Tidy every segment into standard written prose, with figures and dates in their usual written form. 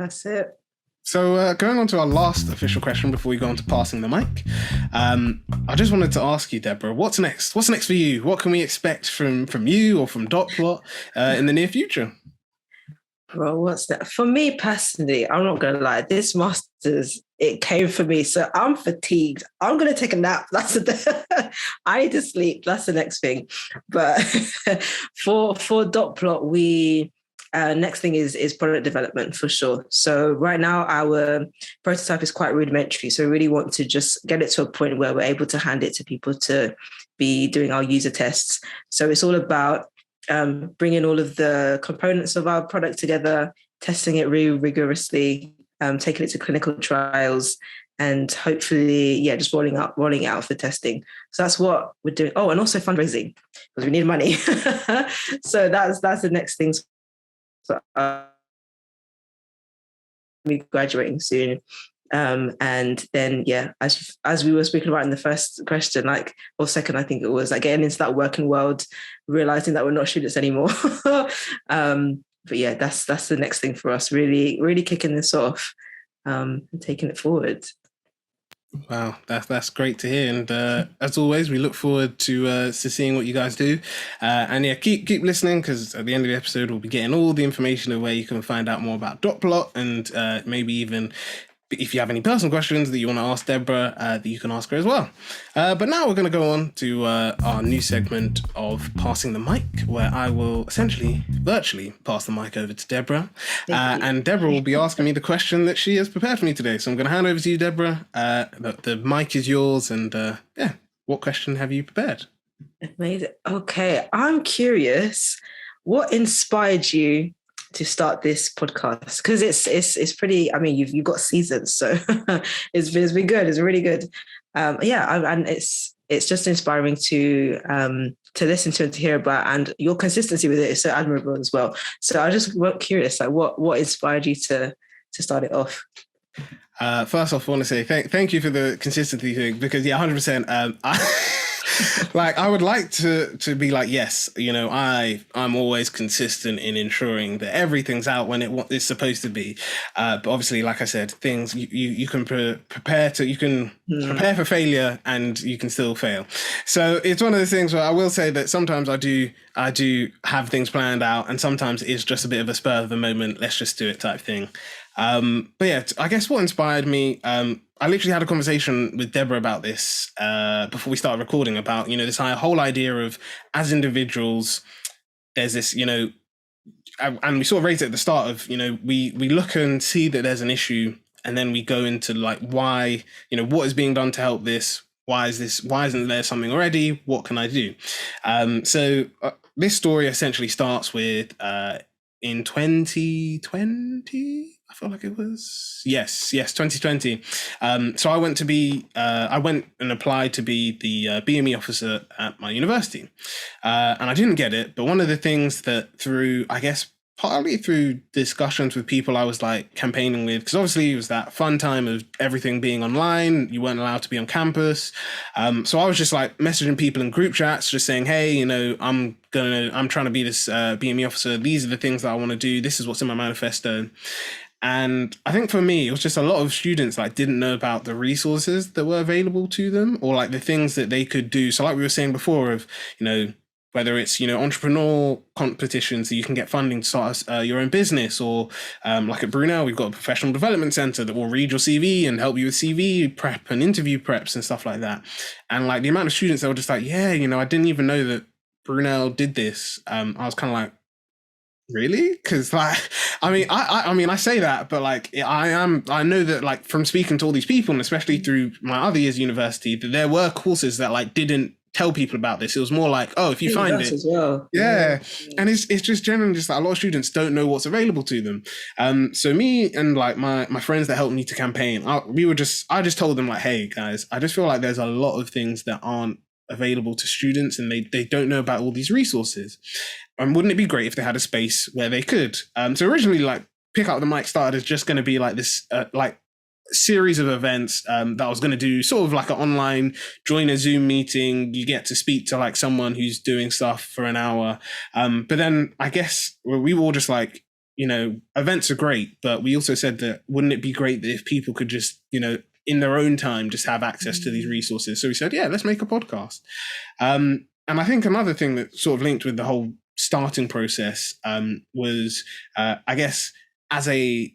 That's it. So going on to our last official question before we go on to passing the mic, I just wanted to ask you, Deborah, what's next? What's next for you? What can we expect from you or from Dotplot in the near future? Bro, what's that? For me personally, I'm not gonna lie, this masters, it came for me. So I'm fatigued. I'm gonna take a nap. I need to sleep. That's the next thing. But for Dotplot, we next thing is product development for sure. So right now our prototype is quite rudimentary. So we really want to just get it to a point where we're able to hand it to people to be doing our user tests. So it's all about bringing all of the components of our product together, testing it really rigorously, taking it to clinical trials, and hopefully, just rolling it out for testing. So that's what we're doing. Oh, and also fundraising because we need money. So that's the next thing. So we're graduating soon. And then, as we were speaking about in the first question, or second, I think it was getting into that working world, realizing that we're not students anymore. But yeah, that's the next thing for us, really, really kicking this off and taking it forward. Wow, that's great to hear, and as always, we look forward to seeing what you guys do, and keep listening because at the end of the episode, we'll be getting all the information of where you can find out more about Dotplot, and maybe even if you have any personal questions that you want to ask Debra, that you can ask her as well. But now we're going to go on to our new segment of Passing the Mic, where I will essentially virtually pass the mic over to Debra. And Debra will be asking me the question that she has prepared for me today. So I'm going to hand over to you, Debra. The mic is yours. And what question have you prepared? Amazing. Okay, I'm curious, what inspired you to start this podcast? Because it's pretty, I mean, you've got seasons, so it's been good. It's really good. And it's just inspiring to listen to and to hear about, and your consistency with it is so admirable as well. So I just curious, what inspired you to start it off? First off, I want to say thank you for the consistency thing, because 100%. I would like to be like, yes, I'm always consistent in ensuring that everything's out when it's supposed to be. But obviously, like I said, things you can prepare for failure, and you can still fail. So it's one of those things where I will say that sometimes I do have things planned out, and sometimes it's just a bit of a spur of the moment, let's just do it type thing. But yeah, I guess what inspired me, I literally had a conversation with Debra about this before we started recording, about, this whole idea of, as individuals, there's this, and we sort of raised it at the start of, we look and see that there's an issue, and then we go into why, what is being done to help this? Why isn't there something already? What can I do? So this story essentially starts with in 2020. I feel like it was, yes, 2020. So I went and applied to be the BME officer at my university. And I didn't get it. But one of the things that partly through discussions with people I was campaigning with, because obviously it was that fun time of everything being online. You weren't allowed to be on campus. So I was just messaging people in group chats, just saying, hey, I'm trying to be this BME officer. These are the things that I want to do. This is what's in my manifesto. And I think for me, it was just a lot of students didn't know about the resources that were available to them, or the things that they could do. So we were saying before of, whether it's, entrepreneur competitions that you can get funding to start your own business, or at Brunel, we've got a professional development center that will read your CV and help you with CV prep and interview preps and stuff like that. And the amount of students that were just I didn't even know that Brunel did this. I was kind of really? Because I say that, but I know that from speaking to all these people, and especially through my other years university, that there were courses that didn't tell people about this. It was more if you find it as well. Yeah. And it's just generally just a lot of students don't know what's available to them. So me and my friends that helped me to campaign, I just told them hey guys, I just feel there's a lot of things that aren't available to students, and they don't know about all these resources. And wouldn't it be great if they had a space where they could? So originally, Pick Up the Mic started as just going to be this series of events that I was going to do, sort of an online, join a Zoom meeting. You get to speak to someone who's doing stuff for an hour. But then I guess we were all just events are great, but we also said that wouldn't it be great that if people could just, in their own time, just have access to these resources? So we said, yeah, let's make a podcast. And I think another thing that sort of linked with the whole starting process was, I guess, as a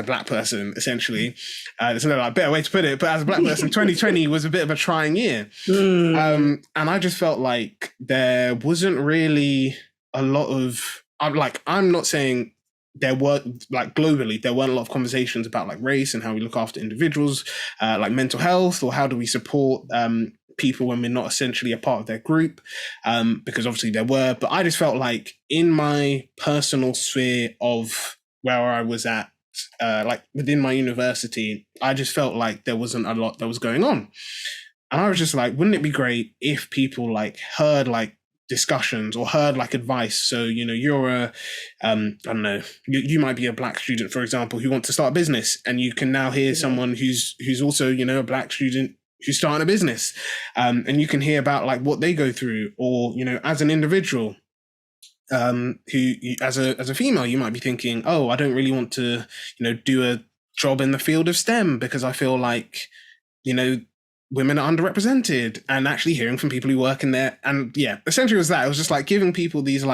Black person, essentially, there's no better way to put it, but as a Black person, 2020 was a bit of a trying year. And I just felt like there wasn't really a lot of, I'm not saying there were, globally, there weren't a lot of conversations about race and how we look after individuals, mental health, or how do we support people when we're not essentially a part of their group, because obviously there were, but I just felt like in my personal sphere of where I was at, within my university, I just felt like there wasn't a lot that was going on. And I was just like, wouldn't it be great if people heard discussions or heard advice? So, you're a, I don't know, you might be a Black student, for example, who wants to start a business, and you can now hear someone who's also, a Black student who's starting a business, and you can hear about what they go through, or, as an individual, who as a female, you might be thinking, oh, I don't really want to, do a job in the field of STEM because I feel like, women are underrepresented, and actually hearing from people who work in there. And yeah, essentially it was that. It was just giving people these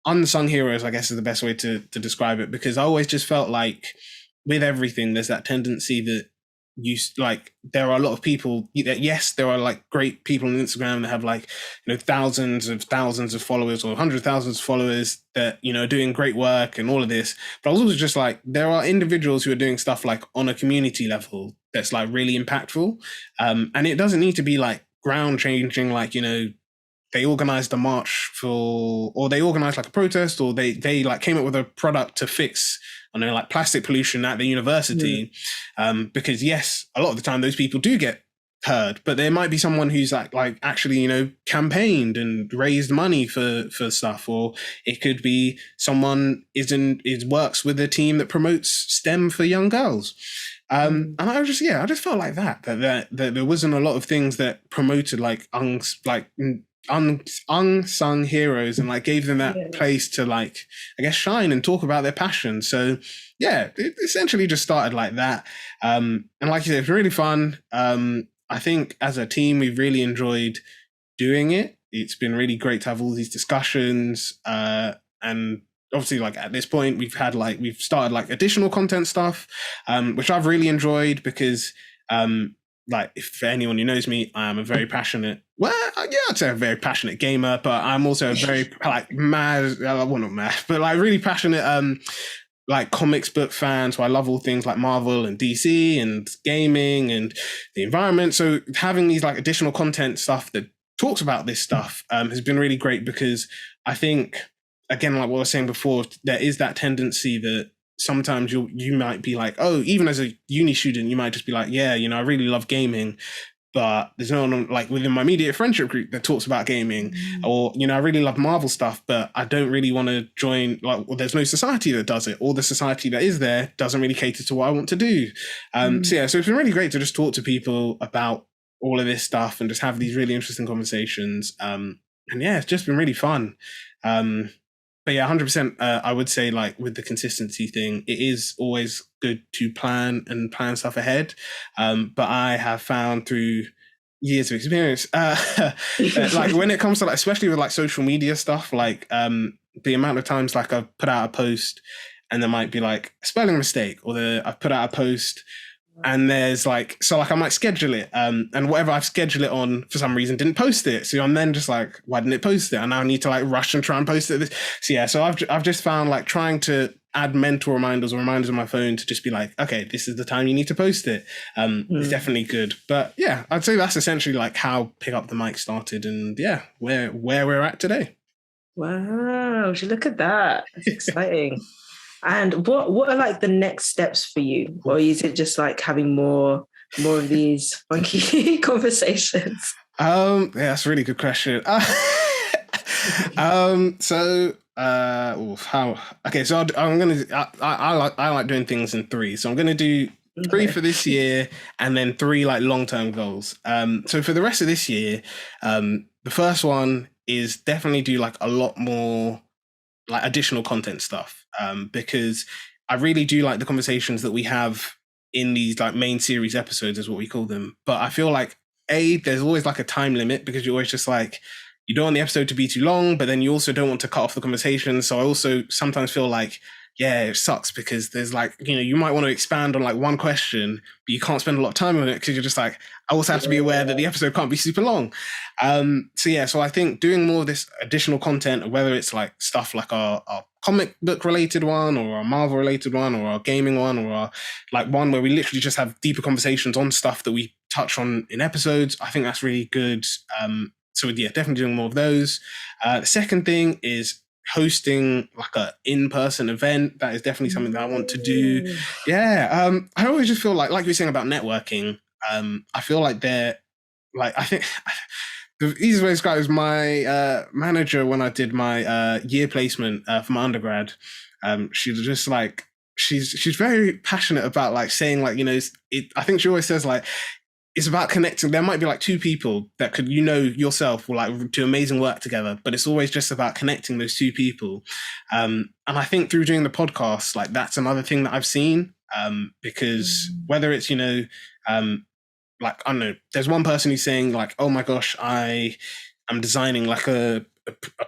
unsung heroes, I guess is the best way to describe it, because I always just felt like with everything, there's that tendency that there are a lot of people that, yes, there are great people on Instagram that have thousands of followers or hundreds of thousands of followers that, are doing great work and all of this. But I was also just there are individuals who are doing stuff on a community level that's really impactful. And it doesn't need to be ground changing, they organized a march or they organized a protest, or they came up with a product to fix, plastic pollution at the university. Because yes, a lot of the time those people do get heard, but there might be someone who's actually, campaigned and raised money for stuff, or it could be someone works with a team that promotes STEM for young girls. And I just felt like that there wasn't a lot of things that promoted unsung heroes and gave them that place to I guess shine and talk about their passion. So yeah, it essentially just started like that. And like you said, it's really fun. I think as a team we've really enjoyed doing it. It's been really great to have all these discussions, and obviously at this point we've started additional content stuff, which I've really enjoyed, because if for anyone who knows me, I am a very passionate, I'd say a very passionate gamer, but I'm also a very mad, well, not mad, but really passionate comics book fan. So I love all things like Marvel and DC and gaming and the environment. So having these additional content stuff that talks about this stuff has been really great, because I think, again, what I was saying before, there is that tendency that sometimes you might be oh, even as a uni student, you might just be yeah, I really love gaming, but there's no one within my immediate friendship group that talks about gaming, or I really love Marvel stuff, but I don't really want to join, there's no society that does it, or the society that is there doesn't really cater to what I want to do. So it's been really great to just talk to people about all of this stuff and just have these really interesting conversations. And yeah, it's just been really fun. But yeah, 100%, I would say with the consistency thing, it is always good to plan stuff ahead. But I have found through years of experience, that, when it comes to especially with social media stuff, the amount of times I've put out a post and there might be a spelling mistake, or I've put out a post and there's I might schedule it, and whatever I've scheduled it on for some reason didn't post it, so I'm then just why didn't it post it? And now I need to rush and try and post it. So yeah, so I've just found trying to add mental reminders or reminders on my phone to just be okay, this is the time you need to post it. It's definitely good. But yeah, I'd say that's essentially how Pick Up the Mic started, and yeah, where we're at today. Wow, look at that. That's exciting. And what are the next steps for you? Or is it just having more of these funky conversations? Yeah, that's a really good question. So I like doing things in three. So I'm gonna do three for this year, and then three long-term goals. So for the rest of this year, the first one is definitely do a lot more like additional content stuff, because I really do like the conversations that we have in these like main series episodes, is what we call them. But I feel like there's always like a time limit, because you're always just like, you don't want the episode to be too long, but then you also don't want to cut off the conversation. So I also sometimes feel like, yeah, it sucks, because there's like, you might want to expand on like one question, but you can't spend a lot of time on it, because you're just like, I also have to be aware that the episode can't be super long. So I think doing more of this additional content, whether it's like stuff like our comic book related one, or our Marvel related one, or our gaming one, or our like one where we literally just have deeper conversations on stuff that we touch on in episodes, I think that's really good. So yeah, definitely doing more of those. The second thing is hosting like a in-person event. That is definitely something that I want to do. Yeah. I always just feel like you were saying about networking, I feel like I think the easiest way to describe it is my manager when I did my year placement for my undergrad. She was just like, she's very passionate about like saying like, I think she always says like, it's about connecting. There might be like two people that could, yourself will like do amazing work together, but it's always just about connecting those two people. And I think through doing the podcast, like that's another thing that I've seen, because whether it's, like, I don't know, there's one person who's saying like, oh my gosh, I am designing like a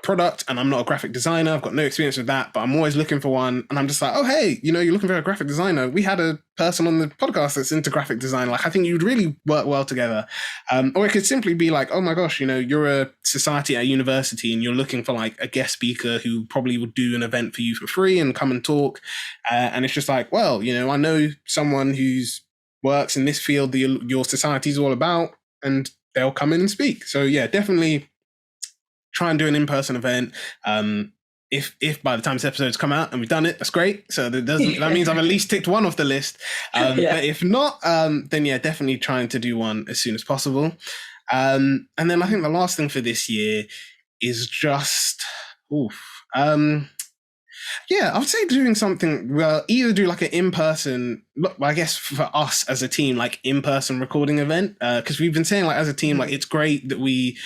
product and I'm not a graphic designer. I've got no experience with that, but I'm always looking for one. And I'm just like, oh, hey, you're looking for a graphic designer. We had a person on the podcast that's into graphic design. Like, I think you'd really work well together. Or it could simply be like, oh my gosh, you're a society at a university and you're looking for like a guest speaker who probably would do an event for you for free and come and talk. And it's just like, well, I know someone who's works in this field that your society is all about, and they'll come in and speak. So yeah, definitely try and do an in-person event. If by the time this episode's come out and we've done it, that's great. So that means I've at least ticked one off the list. But if not, then yeah, definitely trying to do one as soon as possible. And then I think the last thing for this year is just, I would say doing something, well, either do like an in-person, I guess for us as a team, like in-person recording event. Because we've been saying like as a team, like it's great that we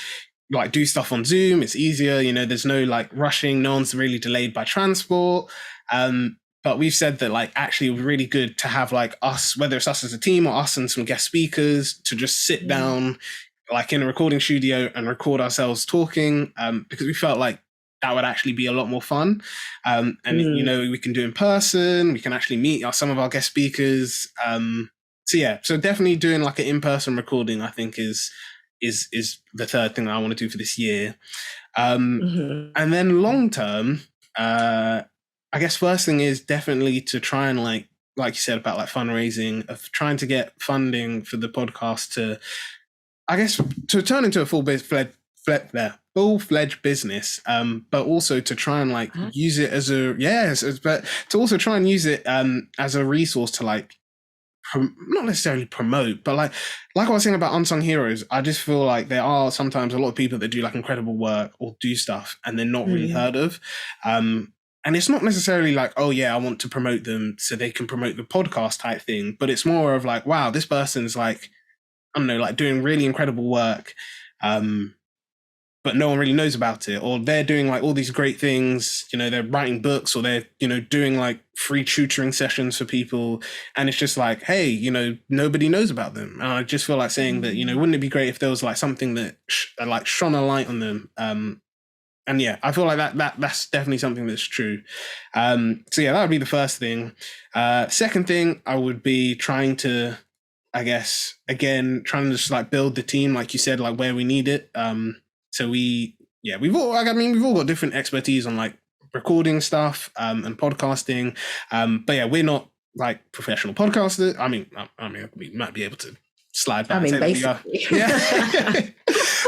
like do stuff on Zoom. It's easier, there's no like rushing. No one's really delayed by transport. But we've said that like actually it would be really good to have like us, whether it's us as a team or us and some guest speakers, to just sit down like in a recording studio and record ourselves talking, because we felt like that would actually be a lot more fun. And we can do in person, we can actually meet some of our guest speakers. So definitely doing like an in-person recording, I think is the third thing that I want to do for this year. And then long term, I guess first thing is definitely to try and like you said about like fundraising, of trying to get funding for the podcast to, I guess, to turn into a full-fledged business, but also to try and like use it but to also try and use it as a resource to like not necessarily promote, but like I was saying about unsung heroes, I just feel like there are sometimes a lot of people that do like incredible work or do stuff and they're not really heard of. And it's not necessarily like, oh yeah, I want to promote them so they can promote the podcast type thing, but it's more of like, wow, this person's like, I don't know, like doing really incredible work, but no one really knows about it, or they're doing like all these great things, they're writing books, or they're, doing like free tutoring sessions for people. And it's just like, hey, nobody knows about them. And I just feel like saying that, wouldn't it be great if there was like something that like shone a light on them? And yeah, I feel like that's definitely something that's true. So yeah, that would be the first thing. Second thing, I would be trying to, I guess, again, trying to just like build the team, like you said, like where we need it. So we've all got different expertise on like recording stuff and podcasting. But yeah, we're not like professional podcasters. I mean, we might be able to slide back. Basically. Yeah.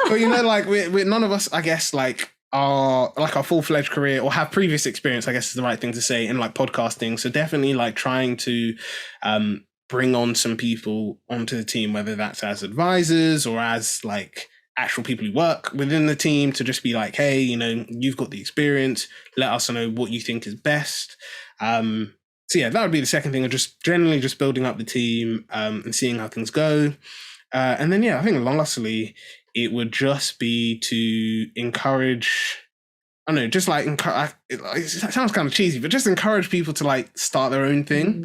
But like we're none of us, I guess, like are like our full-fledged career or have previous experience, I guess is the right thing to say, in like podcasting. So definitely like trying to bring on some people onto the team, whether that's as advisors or as like actual people who work within the team, to just be like, hey, you've got the experience, let us know what you think is best. So yeah, that would be the second thing, of just generally just building up the team and seeing how things go. And then yeah, I think lastly, it would just be to encourage I don't know, just like it sounds kind of cheesy, but just encourage people to like start their own thing.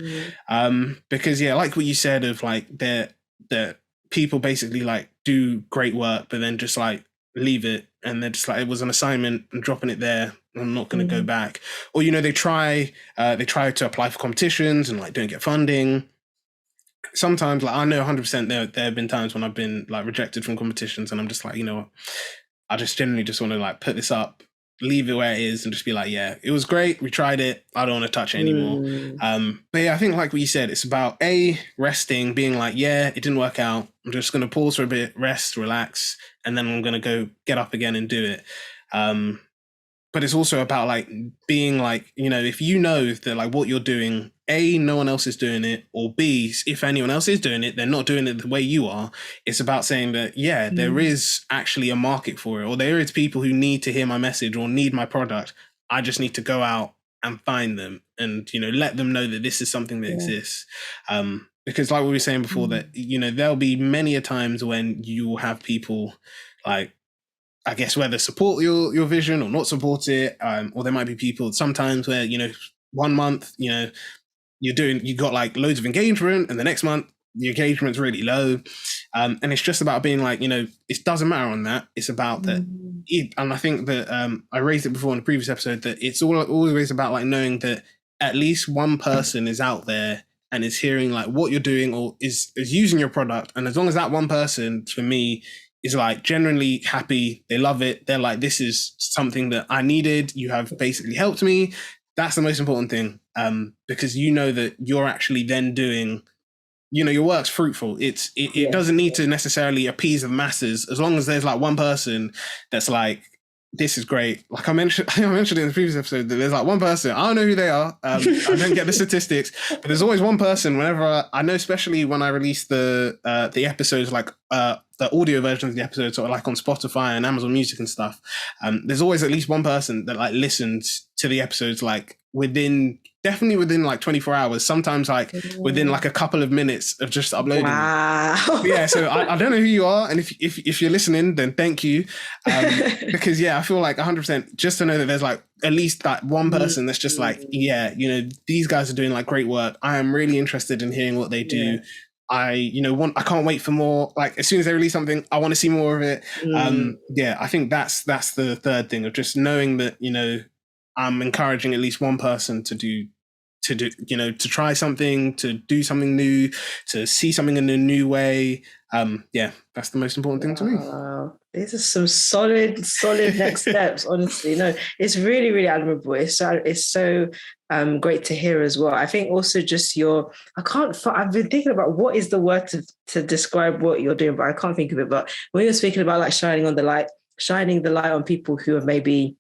Because yeah, like what you said of like the people basically like do great work, but then just like leave it, and they're just like, it was an assignment and dropping it there. I'm not going to go back. Or, you know, they try to apply for competitions and like don't get funding. Sometimes, like, I know 100% there have been times when I've been like rejected from competitions, and I'm just like, you know what, I just generally just want to like put this up, leave it where it is, and just be like, yeah, it was great, we tried it, I don't want to touch it anymore. But yeah, I think like what you said, it's about resting, being like, yeah, it didn't work out, I'm just going to pause for a bit, rest, relax, and then I'm going to go get up again and do it. But it's also about like being like, you know, if you know that like what you're doing, A, no one else is doing it, or B, if anyone else is doing it, they're not doing it the way you are. It's about saying that, yeah, there is actually a market for it, or there is people who need to hear my message or need my product. I just need to go out and find them and, you know, let them know that this is something that exists. Because like we were saying before, that, you know, there'll be many a times when you will have people like, I guess, whether support your vision or not support it, or there might be people sometimes where, you know, 1 month, you know, you got like loads of engagement, and the next month the engagement's really low, and it's just about being like, you know, it doesn't matter on that. It's about that, and I think that I raised it before in the previous episode, that it's always about like knowing that at least one person is out there and is hearing like what you're doing, or is using your product, and as long as that one person, for me, is like genuinely happy, they love it, they're like, this is something that I needed, you have basically helped me, that's the most important thing. Because you know that you're actually then doing, you know, your work's fruitful. It doesn't need to necessarily appease the masses, as long as there's like one person that's like, this is great. Like I mentioned in the previous episode, that there's like one person, I don't know who they are, I don't get the statistics, but there's always one person whenever I know, especially when I release the episodes, like the audio versions of the episodes, sort of like on Spotify and Amazon Music and stuff, there's always at least one person that like listens to the episodes like definitely within like 24 hours, sometimes like within like a couple of minutes of just uploading. Wow. Yeah, so I don't know who you are, and if you're listening, then thank you, because yeah, I feel like 100% just to know that there's like at least that one person that's just like, yeah, you know, these guys are doing like great work, I am really interested in hearing what they do. I can't wait for more. Like as soon as they release something, I want to see more of it. Yeah, I think that's the third thing, of just knowing that, you know, I'm encouraging at least one person to do, you know, to try something, to do something new, to see something in a new way. Yeah, that's the most important thing to me. These are some solid next steps. Honestly, no, it's really, really admirable. It's so great to hear as well. I think also just I've been thinking about what is the word to describe what you're doing, but I can't think of it. But when you're speaking about like shining the light on people who have maybe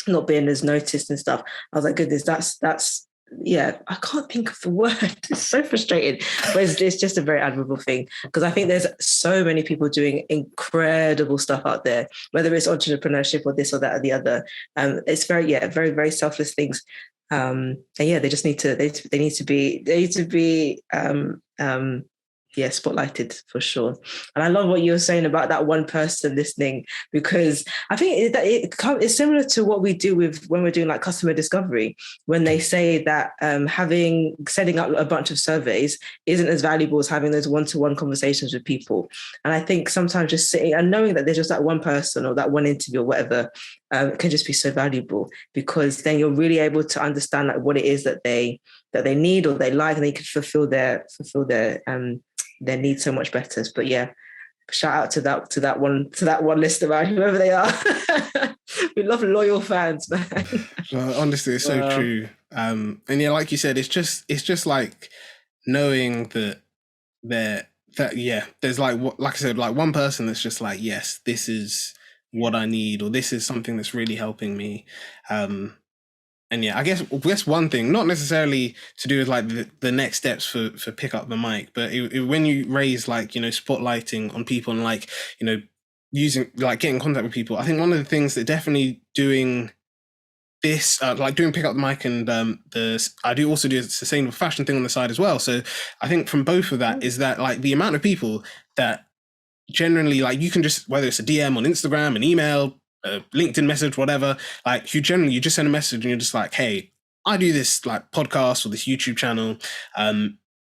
not being as noticed and stuff, I was like, goodness, that's yeah, I can't think of the word. It's so frustrating, but it's just a very admirable thing, because I think there's so many people doing incredible stuff out there, whether it's entrepreneurship or this or that or the other. It's very, very selfless things. And yeah, they just need to be spotlighted for sure. And I love what you were saying about that one person listening, because I think it's similar to what we do when we're doing like customer discovery, when they say that setting up a bunch of surveys isn't as valuable as having those one-to-one conversations with people. And I think sometimes just sitting and knowing that there's just that one person or that one interview or whatever can just be so valuable, because then you're really able to understand like what it is that they need or they like, and they can fulfill their needs so much better. But yeah, shout out to that one listener, man, whoever they are. We love loyal fans, man. Honestly, it's so true. And yeah, like you said, it's just like knowing that there's like I said, like one person that's just like, yes, this is what I need, or this is something that's really helping me. And yeah, I guess one thing, not necessarily to do with like the next steps for pick up the mic, but when you raise like, you know, spotlighting on people and like, you know, using like getting in contact with people, I think one of the things that definitely doing this, like doing pick up the mic, and I do also do a sustainable fashion thing on the side as well. So I think from both of that is that like the amount of people that generally like you can just, whether it's a DM on Instagram, an email, a LinkedIn message, whatever. Like you just send a message and you're just like, hey, I do this like podcast or this YouTube channel.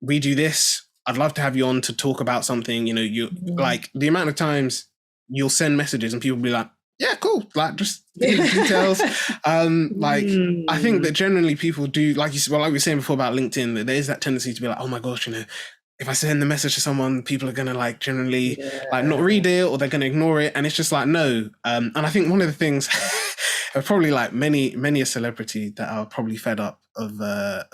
We do this. I'd love to have you on to talk about something. You know, you like the amount of times you'll send messages and people will be like, yeah, cool. Like just give me the details. Like I think that generally people do, like like we were saying before about LinkedIn, that there is that tendency to be like, oh my gosh, you know, if I send the message to someone, people are gonna like generally like not read it or they're gonna ignore it. And it's just like, no. And I think one of the things probably like many a celebrity that are probably fed up of get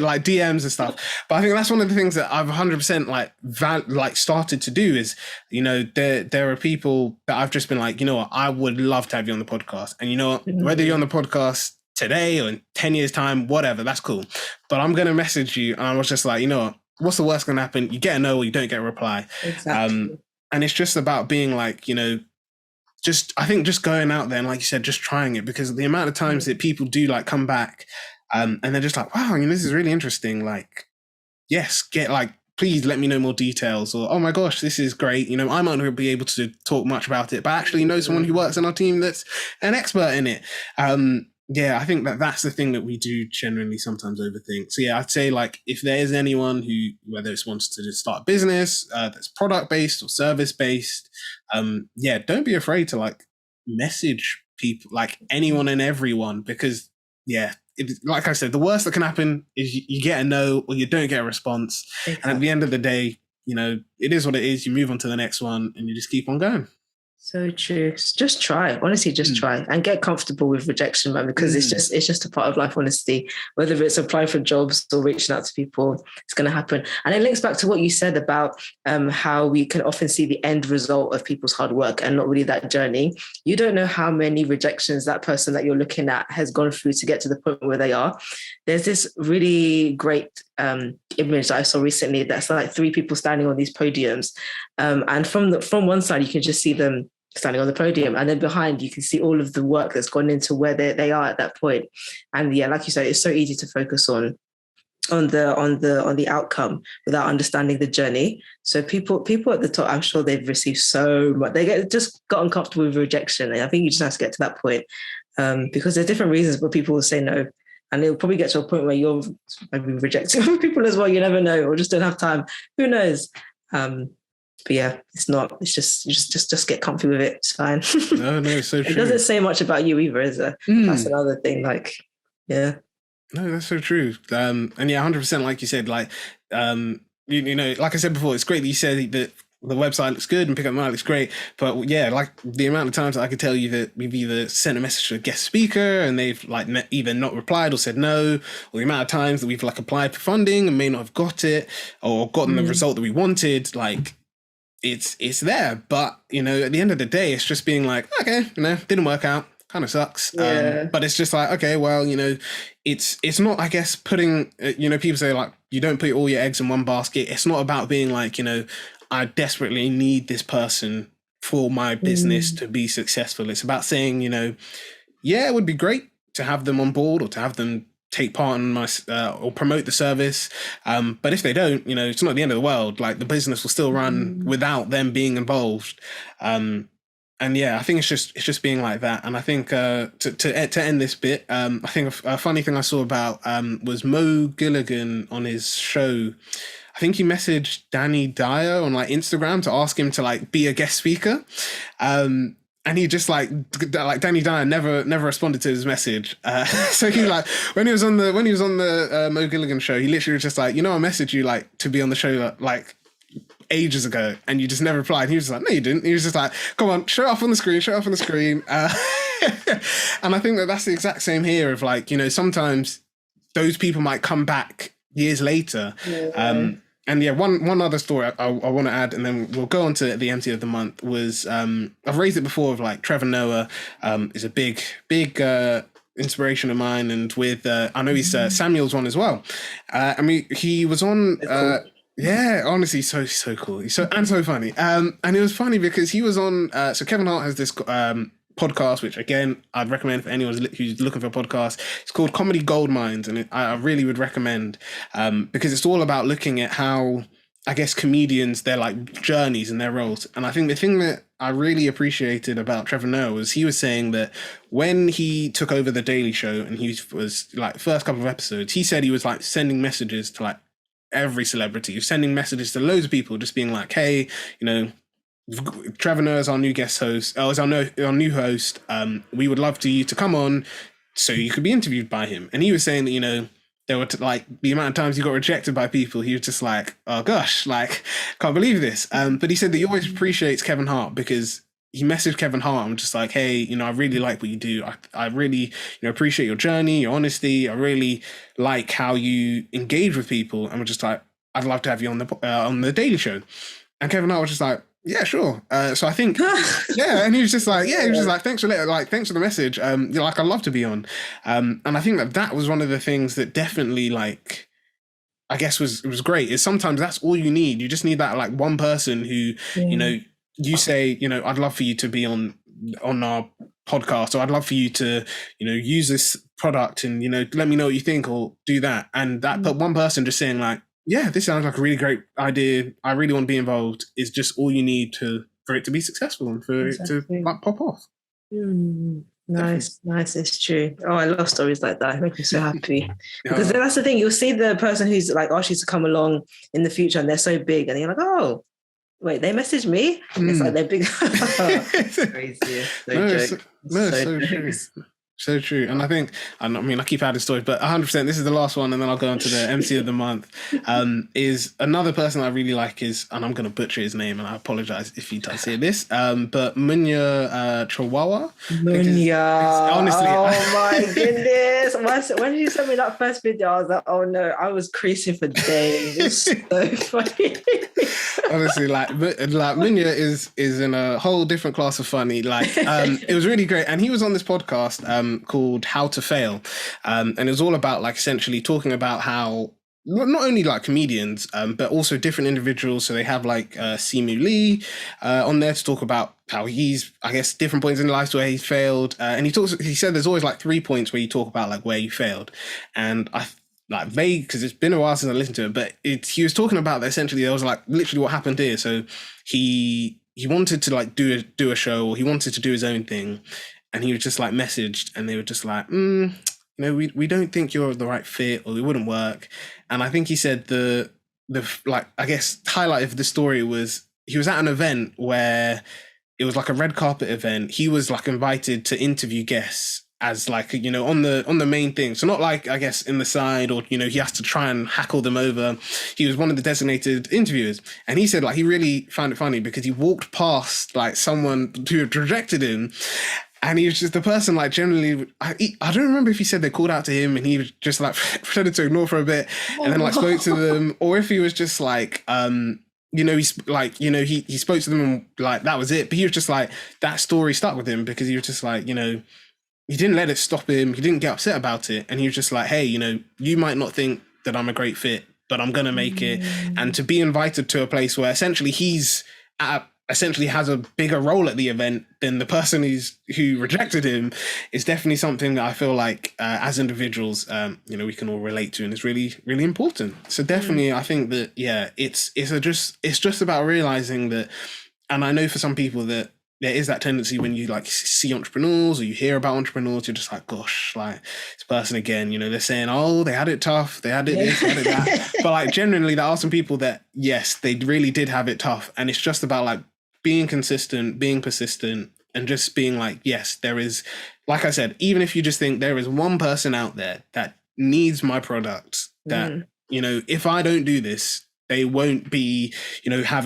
like DMs and stuff. But I think that's one of the things that I've 100% like started to do is, you know, there are people that I've just been like, you know what, I would love to have you on the podcast. And you know what, whether you're on the podcast today or in 10 years time, whatever, that's cool. But I'm going to message you. And I was just like, you know what, what's the worst going to happen? You get a no or you don't get a reply. Exactly. And it's just about being like, you know, I think just going out there and like you said, just trying it, because the amount of times that people do like come back and they're just like, wow, you know, this is really interesting. Like, yes, get like, please let me know more details, or, oh my gosh, this is great. You know, I might not be able to talk much about it, but I actually know someone who works on our team that's an expert in it. Yeah, I think that's the thing that we do generally sometimes overthink. So yeah, I'd say like if there's anyone who, whether it's wants to just start a business that's product based or service based, yeah, don't be afraid to like message people, like anyone and everyone, because yeah, like I said, the worst that can happen is you get a no or you don't get a response. Exactly. And at the end of the day, you know, it is what it is. You move on to the next one and you just keep on going. So true. Just try. Honestly, just try and get comfortable with rejection, man, because it's just a part of life, honestly. Whether it's applying for jobs or reaching out to people, it's going to happen. And it links back to what you said about how we can often see the end result of people's hard work and not really that journey. You don't know how many rejections that person that you're looking at has gone through to get to the point where they are. There's this really great image that I saw recently that's like 3 people standing on these podiums. And from one side, you can just see them standing on the podium, and then behind you can see all of the work that's gone into where they are at that point. And yeah, like you said, it's so easy to focus on the outcome without understanding the journey. So people at the top, I'm sure they've received so much. Just got uncomfortable with rejection, and I think you just have to get to that point because there's different reasons where people will say no. And it'll probably get to a point where you're maybe rejecting other people as well. You never know, or just don't have time. Who knows? But yeah, it's just get comfy with it. It's fine. No, so true. It doesn't say much about you either, is it? That's another thing. Like, yeah. No, that's so true. And yeah, 100%, like you said, like, you know, like I said before, it's great that you said that the website looks good and Pick Up Mind looks great. But yeah, like the amount of times that I could tell you that we've either sent a message to a guest speaker and they've like either not replied or said no, or the amount of times that we've like applied for funding and may not have got it or gotten the result that we wanted, like, it's there, but you know, at the end of the day, it's just being like, okay, you know, didn't work out, kind of sucks. Yeah. But it's just like, okay, well, you know, it's not, I guess, putting, you know, people say like, you don't put all your eggs in one basket. It's not about being like, you know, I desperately need this person for my business to be successful. It's about saying, you know, yeah, it would be great to have them on board or to have them take part in my or promote the service, but if they don't, you know, it's not the end of the world. Like the business will still run without them being involved. And yeah, I think it's just being like that. And I think to end this bit, I think a funny thing I saw about was Mo Gilligan on his show. I think he messaged Danny Dyer on like Instagram to ask him to like be a guest speaker. And he just like Danny Dyer never responded to his message. So he like when he was on the Mo Gilligan show, he literally was just like, you know, I messaged you like to be on the show like ages ago, and you just never replied. He was just like, no, you didn't. He was just like, come on, show it up on the screen. And I think that's the exact same here. Of like, you know, sometimes those people might come back years later. Yeah. And yeah, one other story I want to add, and then we'll go on to the MC of the month, was I've raised it before of like Trevor Noah is a big inspiration of mine, and with I know he's Samuel's one as well. I mean, he was on cool. Yeah, honestly, so cool. He's so funny. And it was funny because he was on so Kevin Hart has this podcast, which again I'd recommend for anyone who's looking for a podcast. It's called Comedy Gold Mines, and I really would recommend because it's all about looking at how I guess, comedians, their like journeys and their roles. And I think the thing that I really appreciated about Trevor Noah was he was saying that when he took over the Daily Show and he was like first couple of episodes, he said he was like sending messages to like every celebrity. He was sending messages to loads of people, just being like, hey, you know, Trevor Noah is our new guest host. Is our new host. We would love you to come on so you could be interviewed by him. And he was saying that, you know, there were like the amount of times he got rejected by people, he was just like, oh gosh, like, can't believe this. But he said that he always appreciates Kevin Hart because he messaged Kevin Hart and just like, hey, you know, I really like what you do. I really, you know, appreciate your journey, your honesty. I really like how you engage with people. And we're just like, I'd love to have you on the Daily Show. And Kevin Hart was just like, yeah, sure. So I think, yeah, and he was just like, yeah, he was just like, thanks for the message. Like, I'd love to be on. And I think that was one of the things that definitely, like, I guess was great. Is sometimes that's all you need. You just need that like one person who, you know, you say, you know, I'd love for you to be on our podcast, or I'd love for you to, you know, use this product and, you know, let me know what you think or do that. And that but one person just saying like, yeah, this sounds like a really great idea. I really want to be involved is just all you need for it to be successful and for it to like pop off. Nice. It's true. Oh, I love stories like that. It makes me so happy. Because then that's the thing. You'll see the person who's like asked you to come along in the future and they're so big and you're like, oh, wait, they messaged me? It's like they're big. It's crazy. So true. So true. And I think, I mean, I keep adding stories, but 100%, this is the last one, and then I'll go on to the MC of the month, is another person I really like is, and I'm going to butcher his name, and I apologize if he does hear this, but Munya Chihuahua. Munya. Honestly. Oh my goodness. When did you send me that first video, I was like, oh no, I was creasing for days. It's so funny. Honestly, like Munya is in a whole different class of funny. Like, it was really great. And he was on this podcast, called How to Fail, and it was all about like essentially talking about how not only like comedians but also different individuals, so they have like Simu Lee on there to talk about how he's, I guess, different points in life where he's failed, and he said there's always like 3 points where you talk about like where you failed, and I like vague because it's been a while since I listened to it, but he was talking about that essentially there was like literally what happened here. So he wanted to like do a show, or he wanted to do his own thing. And he was just like messaged, and they were just like, you know, we don't think you're the right fit, or it wouldn't work. And I think he said the like, I guess, highlight of the story was he was at an event where it was like a red carpet event. He was like invited to interview guests as like, you know, on the main thing. So not like, I guess, in the side, or, you know, he has to try and hackle them over. He was one of the designated interviewers. And he said like he really found it funny because he walked past like someone who had rejected him. And he was just the person, like, generally, I don't remember if he said they called out to him and he was just like pretended to ignore for a bit and then like spoke to them, or if he was just like, you know, he's like, you know, he spoke to them and like that was it. But he was just like, that story stuck with him because he was just like, you know, he didn't let it stop him. He didn't get upset about it. And he was just like, hey, you know, you might not think that I'm a great fit, but I'm going to make it. And to be invited to a place where essentially he's essentially has a bigger role at the event than the person who rejected him is definitely something that I feel like as individuals, you know, we can all relate to, and it's really, really important. So definitely, I think that, yeah, it's just about realizing that, and I know for some people that there is that tendency when you like see entrepreneurs or you hear about entrepreneurs, you're just like, gosh, like this person again, you know, they're saying, oh, they had it tough, they had it this, they had it that. But like generally there are some people that, yes, they really did have it tough. And it's just about like being consistent, being persistent, and just being like, yes, there is, like I said, even if you just think there is one person out there that needs my product, that, you know, if I don't do this, they won't be, you know, have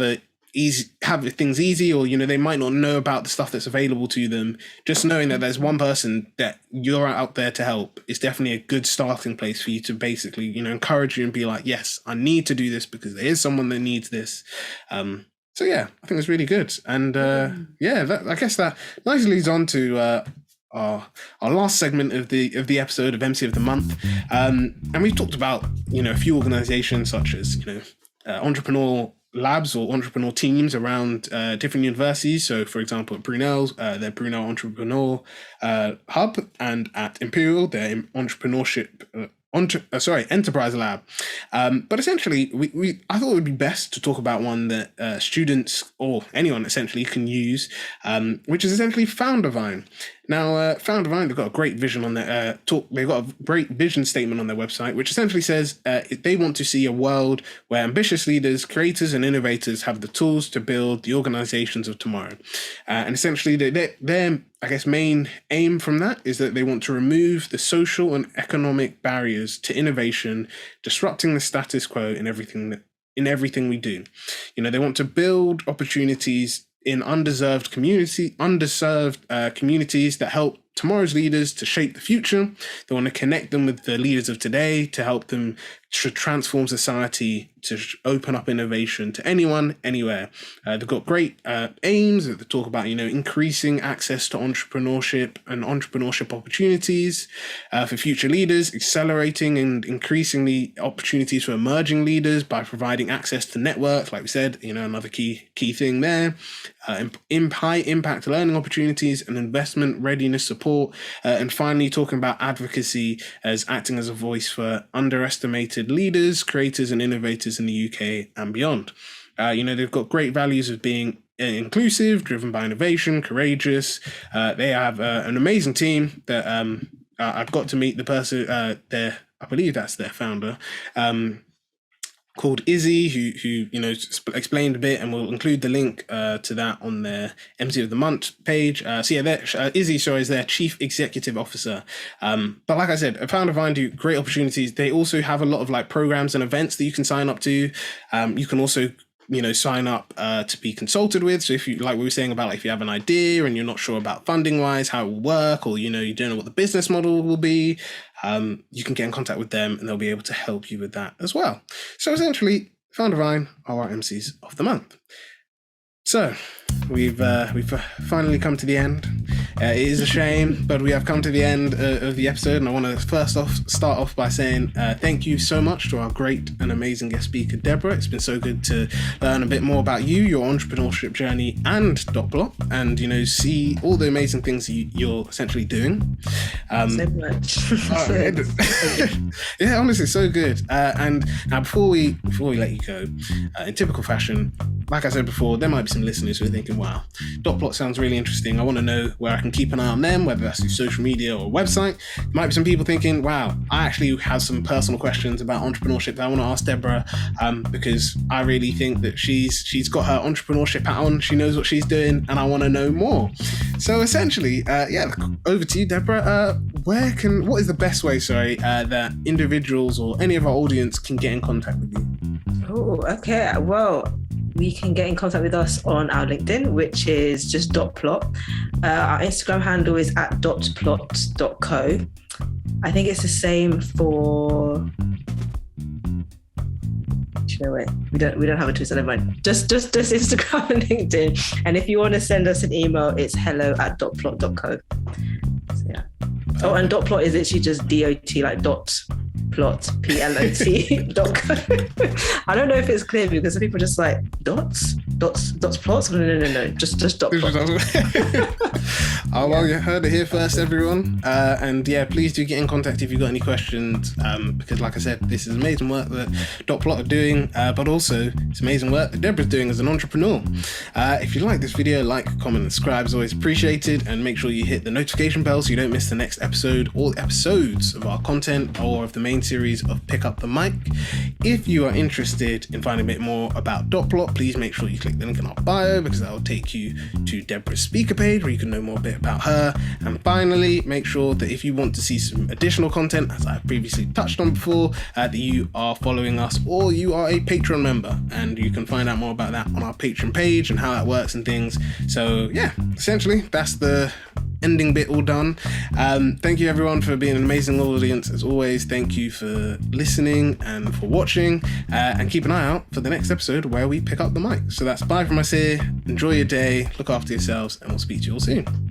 things easy, or, you know, they might not know about the stuff that's available to them. Just knowing that there's one person that you're out there to help is definitely a good starting place for you to basically, you know, encourage you and be like, yes, I need to do this because there is someone that needs this. So yeah, I think it's really good. And I guess that nicely leads on to our last segment of the episode of MC of the Month. And we've talked about, you know, a few organizations such as, you know, entrepreneur labs or entrepreneur teams around different universities. So for example, at Brunel's, their Brunel Entrepreneur Hub, and at Imperial, their entrepreneurship Enterprise Lab. But essentially, I thought it would be best to talk about one that students or anyone essentially can use, which is essentially Foundervine. Now, Foundervine, they've got a great vision on their they've got a great vision statement on their website, which essentially says they want to see a world where ambitious leaders, creators, and innovators have the tools to build the organizations of tomorrow. And essentially, their I guess main aim from that is that they want to remove the social and economic barriers to innovation, disrupting the status quo in everything we do. You know, they want to build opportunities in underserved communities that help tomorrow's leaders to shape the future. They want to connect them with the leaders of today to help them to transform society, to open up innovation to anyone, anywhere. They've got great aims that they talk about, increasing access to entrepreneurship and entrepreneurship opportunities for future leaders, accelerating and increasing the opportunities for emerging leaders by providing access to networks, like we said, another key thing there. High impact learning opportunities and investment readiness support. And finally, talking about advocacy as acting as a voice for underestimated leaders, creators, and innovators in the UK and beyond. They've got great values of being inclusive, driven by innovation, courageous. They have an amazing team that I've got to meet the person, I believe that's their founder, called Izzy, who explained a bit, and we'll include the link to that on their MC of the Month page. Izzy, is their Chief Executive Officer. But like I said, Foundervine do great opportunities. They also have a lot of programs and events that you can sign up to. You can also sign up to be consulted with. So if you, like we were saying about if you have an idea and you're not sure about funding wise how it will work, or you don't know what the business model will be, you can get in contact with them and they'll be able to help you with that as well. So essentially, Foundervine are our MCs of the month. So we've finally come to the end. It is a shame, but we have come to the end of the episode, and I want to start off by saying thank you so much to our great and amazing guest speaker, Debra. It's been so good to learn a bit more about you, your entrepreneurship journey, and Dotplot, and see all the amazing things you're essentially doing. So much. Yeah, honestly, so good. And now before we let you go, in typical fashion, like I said before, there might be some listeners who are thinking, wow, Dotplot sounds really interesting. I want to know where I can keep an eye on them, whether that's through social media or website. There might be some people thinking, wow, I actually have some personal questions about entrepreneurship that I want to ask Debra, because I really think that she's got her entrepreneurship hat on, she knows what she's doing, and I want to know more. So essentially, over to you, Debra. What is the best way, that individuals or any of our audience can get in contact with you? Oh, okay. Well, we can get in contact with us on our LinkedIn, which is just Dotplot. Our Instagram handle is @dotplot.co. I think it's the same for... We don't have a Twitter, never mind. Just Instagram and LinkedIn. And if you want to send us an email, it's hello@dotplot.co. So yeah. Oh, and Dotplot is literally just DOT, like dot plot, PLOT.co. I don't know if it's clear because some people are just like dots plots. No, just Dotplot. Oh, well, you heard it here first, everyone. And yeah, please do get in contact if you've got any questions, because like I said, this is amazing work that Dotplot are doing, but also it's amazing work that Debra's doing as an entrepreneur. If you like this video, like, comment, and subscribe is always appreciated, and make sure you hit the notification bell so you don't miss the next episode or episodes of our content or of the main series of Pick Up the Mic. If you are interested in finding a bit more about Dotplot, please make sure you click the link in our bio, because that will take you to Debra's speaker page where you can know more a bit about her. And finally, make sure that if you want to see some additional content, as I've previously touched on before, that you are following us or you are a Patreon member, and you can find out more about that on our Patreon page and how that works and things. So yeah, essentially that's the ending bit all done. Thank you everyone for being an amazing audience as always. Thank you for listening and for watching, and keep an eye out for the next episode where we pick up the mic. So that's bye from us here. Enjoy your day, look after yourselves, and we'll speak to you all soon.